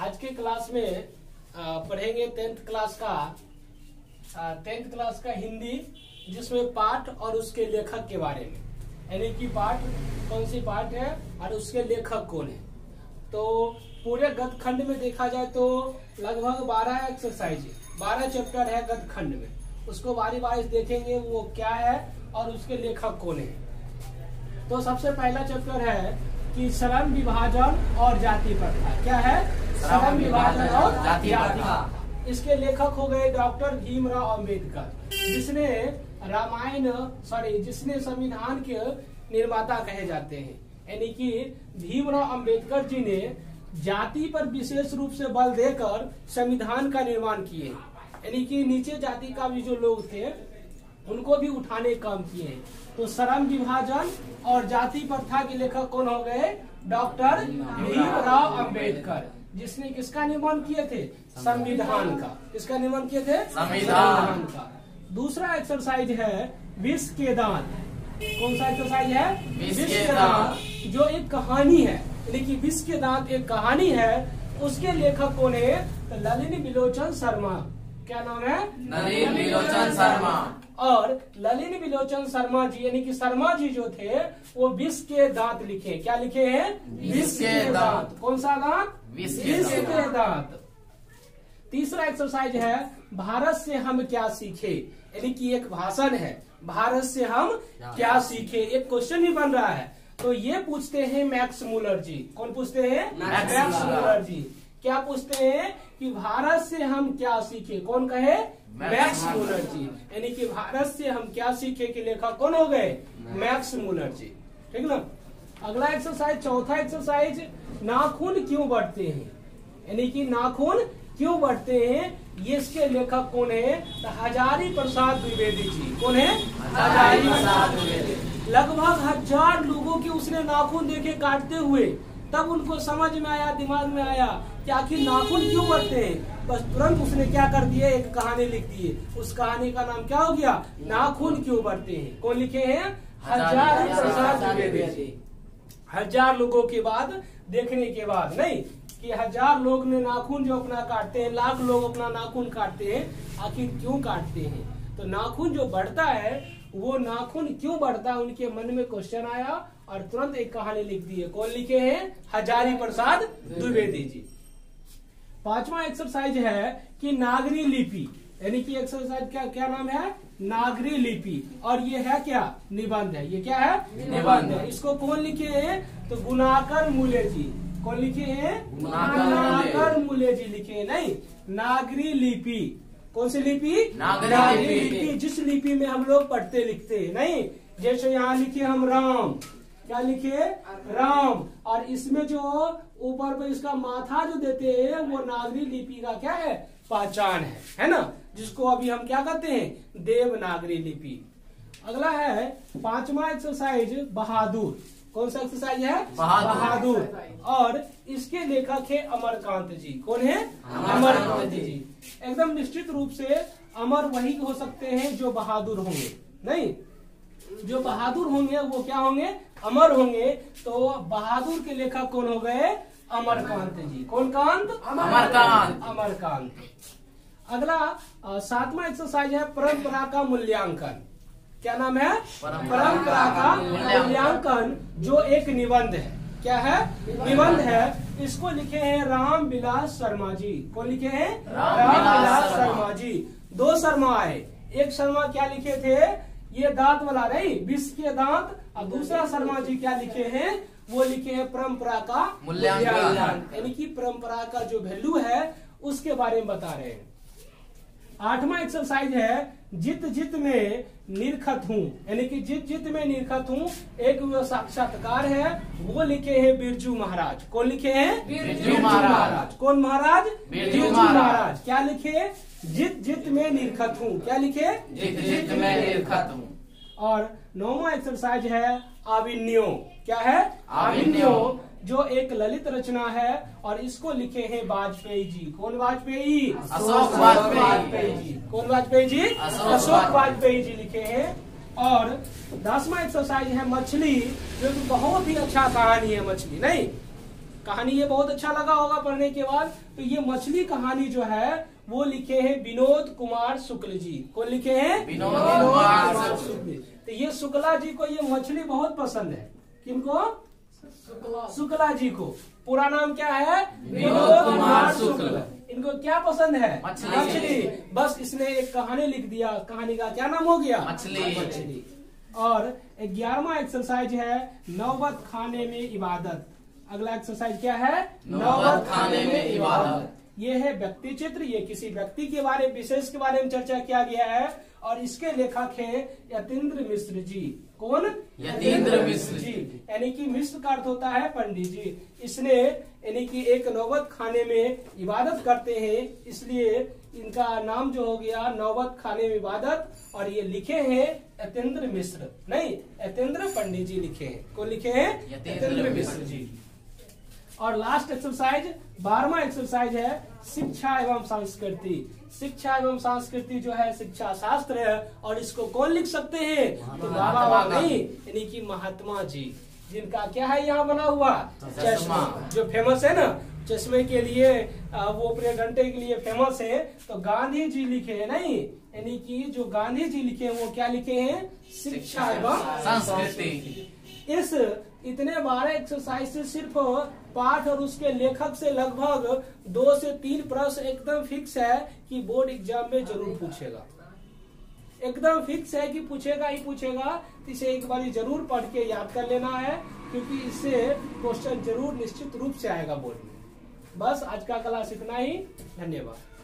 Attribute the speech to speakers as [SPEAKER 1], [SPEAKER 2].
[SPEAKER 1] आज के क्लास में पढ़ेंगे 10th क्लास का हिंदी, जिसमें पाठ और उसके लेखक के बारे में, यानी कि पाठ कौन सी पाठ है और उसके लेखक कौन है। तो पूरे गद्य खंड में देखा जाए तो लगभग 12 एक्सरसाइज 12 चैप्टर है गद्य खंड में। उसको बारी बारी देखेंगे वो क्या है और उसके लेखक कौन है। तो सबसे पहला चैप्टर है कि श्रम विभाजन और जाति प्रथा। क्या है? श्रम विभाजन और जाति प्रथा। इसके लेखक हो गए डॉक्टर भीमराव अंबेडकर, जिसने संविधान के निर्माता कहे जाते हैं। यानी कि भीमराव अंबेडकर जी ने जाति पर विशेष रूप से बल देकर संविधान का निर्माण किए। यानी कि नीचे जाति का भी जो लोग थे उनको भी उठाने काम किए। तो श्रम विभाजन और जाति प्रथा के लेखक कौन हो गए? डॉक्टर भीमराव अंबेडकर, जिसने किसका निर्माण किए थे? संविधान का। किसका निर्माण किए थे? संविधान का। दूसरा एक्सरसाइज है विष के दांत। कौन सा एक्सरसाइज है? विष के दांत, जो एक कहानी है। यानी कि विष के दांत एक कहानी है। उसके लेखक कौन है? तो ललित बिलोचन शर्मा। क्या नाम है? ललित बिलोचन शर्मा। और ललित बिलोचन शर्मा जी, यानी कि शर्मा जी जो थे वो विष के दांत लिखे। क्या लिखे हैं? विष के दांत। कौन सा दांत? विष के दांत। तीसरा एक्सरसाइज है भारत से हम क्या सीखे। यानी कि एक भाषण है, भारत से हम क्या सीखे। एक क्वेश्चन ही बन रहा है। तो ये पूछते हैं मैक्स मूलर जी। कौन पूछते हैं? मैक्स मूलर जी। क्या पूछते हैं कि भारत से हम क्या सीखे। कौन कहे? मैक्स मूलर जी। यानी कि भारत से हम क्या सीखे के लेखक कौन हो गए? मैक्स मूलर जी। ठीक ना। अगला एक्सरसाइज, चौथा एक्सरसाइज, नाखून क्यों बढ़ते हैं। यानी कि नाखून क्यों बढ़ते हैं, ये इसके लेखक कौन है? तो हजारी प्रसाद द्विवेदी जी। कौन है? हजारी प्रसाद द्विवेदी। लगभग 1000 लोगों के उसने नाखून देखे काटते हुए, तब उनको समझ में आया, दिमाग में आया कि आखिर नाखून क्यों बढ़ते हैं। बस तुरंत उसने क्या कर दिया, एक कहानी लिख दी। उस कहानी का नाम क्या हो गया? नाखून क्यों बढ़ते हैं। कौन लिखे हैं? हजारी प्रसाद द्विवेदी। 1000 लोगों के बाद देखने के बाद, नहीं कि 1000 लोग ने नाखून जो अपना काटते हैं, लाख लोग अपना नाखून काटते हैं, आखिर क्यों काटते हैं। तो नाखून जो बढ़ता है, वो नाखून क्यों बढ़ता है, उनके मन में क्वेश्चन आया और तुरंत एक कहानी लिख दी है। कौन लिखे हैं? हजारी प्रसाद द्विवेदी जी। पांचवा एक्सरसाइज है कि नागरी लिपि। यानी कि एक्सरसाइज क्या नाम है? नागरी लिपि। और ये है क्या? निबंध है। ये क्या है? निबंध है। इसको कौन लिखे हैं? तो गुणाकर मूले जी। कौन लिखे हैं? गुणाकर मूले जी लिखे हैं। नहीं, नागरी लिपि। कौन सी लिपि? नागरी लिपि। जिस लिपि में हम लोग पढ़ते लिखते हैं। नहीं, जैसे यहाँ लिखे हम राम। क्या लिखे? राम। और इसमें जो ऊपर पे इसका माथा जो देते हैं वो नागरी लिपि का क्या है? पहचान है ना। जिसको अभी हम क्या कहते हैं? देवनागरी लिपि। अगला है पांचवा एक्सरसाइज बहादुर। कौन सा एक्सरसाइज है? बहादुर। और इसके लेखक है अमरकांत जी। कौन है? अमरकांत जी। एकदम निश्चित रूप से अमर वही हो सकते हैं जो बहादुर होंगे। नहीं, जो बहादुर होंगे वो क्या होंगे? अमर होंगे। तो बहादुर के लेखक कौन हो गए? अमरकांत जी। कौन कांत? अमरकांत। अमरकांत। अगला 7वां एक्सरसाइज है परंपरा का मूल्यांकन। क्या नाम है? परंपरा का मूल्यांकन, जो एक निबंध है। क्या है? निबंध है। इसको लिखे हैं राम विलास शर्मा जी। कौन लिखे हैं? राम विलास शर्मा जी। 2 शर्मा आए। एक शर्मा क्या लिखे थे? ये दांत वाला, नहीं, विष के दांत। और दूसरा शर्मा जी क्या लिखे हैं? वो लिखे हैं परंपरा का मूल्यांकन। यानी कि परंपरा का जो वैल्यू है उसके बारे में बता रहे हैं। 8वां एक्सरसाइज है जित जित में निरखत हूँ। यानी कि जित जित में निरखत हूँ, एक साक्षात्कार है, वो लिखे हैं बिरजू महाराज। कौन लिखे हैं? बिरजू महाराज। कौन महाराज? बिरजू महाराज। क्या लिखे? जित जित में निरखत हूँ। क्या लिखे? जित जित में निरखत हूँ। और 9वां एक्सरसाइज है आविन्यो। क्या है? आविन्यो, जो एक ललित रचना है और इसको लिखे हैं वाजपेयी जी। कौन वाजपेयी? अशोक वाजपेयी जी। कौन वाजपेयी जी? अशोक वाजपेयी जी लिखे हैं। और 10वां एक्सरसाइज है मछली, जो कि बहुत ही अच्छा कहानी है। मछली, नहीं, कहानी ये बहुत अच्छा लगा होगा पढ़ने के बाद। तो ये मछली कहानी जो है वो लिखे हैं विनोद कुमार शुक्ल जी। कौन लिखे हैं?
[SPEAKER 2] विनोद कुमार
[SPEAKER 1] शुक्ल। तो ये शुक्ला जी को ये मछली बहुत पसंद है। किनको? शुक्ला जी को। पूरा नाम क्या है? विनोद कुमार शुक्ल। इनको क्या पसंद है? मछली। बस इसने एक कहानी लिख दिया। कहानी का क्या नाम हो गया? मछली। और 11वां एक्सरसाइज है नौबत खाने में इबादत। अगला एक्सरसाइज क्या है?
[SPEAKER 2] नौबत खाने में इबादत।
[SPEAKER 1] ये है व्यक्ति चित्र। ये किसी व्यक्ति के बारे विशेष के बारे में चर्चा किया गया है और इसके लेखक है यतीन्द्र मिश्र जी। कौन?
[SPEAKER 2] यतीन्द्र मिश्र
[SPEAKER 1] जी। यानी कि मिश्र का अर्थ होता है पंडित जी। इसने यानी कि एक नौबत खाने में इबादत करते हैं, इसलिए इनका नाम जो हो गया नौबत खाने में इबादत। और ये लिखे हैं यतीन्द्र मिश्र, नहीं यतीन्द्र पंडित जी लिखे हैं। कौन लिखे हैं? यतीन्द्र मिश्र जी। और लास्ट एक्सरसाइज 12वां एक्सरसाइज है शिक्षा एवं संस्कृति। शिक्षा एवं संस्कृति जो है शिक्षा शास्त्र है और इसको कौन लिख सकते हैं? तो बाबा नहीं, यानी कि महात्मा जी, जिनका क्या है यहाँ बना हुआ चश्मा, जो फेमस है ना चश्मे के लिए, वो अपने डंडे के लिए फेमस है। तो गांधी जी लिखे हैं, नहीं यानी कि जो गांधी जी लिखे हैं वो क्या लिखे हैं? शिक्षा एवं संस्कृति। इस इतने 12 एक्सरसाइज से सिर्फ पाठ और उसके लेखक से लगभग 2 से 3 प्रश्न एकदम फिक्स है कि बोर्ड एग्जाम में जरूर पूछेगा। एकदम फिक्स है कि पूछेगा ही पूछेगा। तो इसे एक बार जरूर पढ़ के याद कर लेना है, क्योंकि इससे क्वेश्चन जरूर निश्चित रूप से आएगा बोर्ड में। बस आज का क्लास इतना ही। धन्यवाद।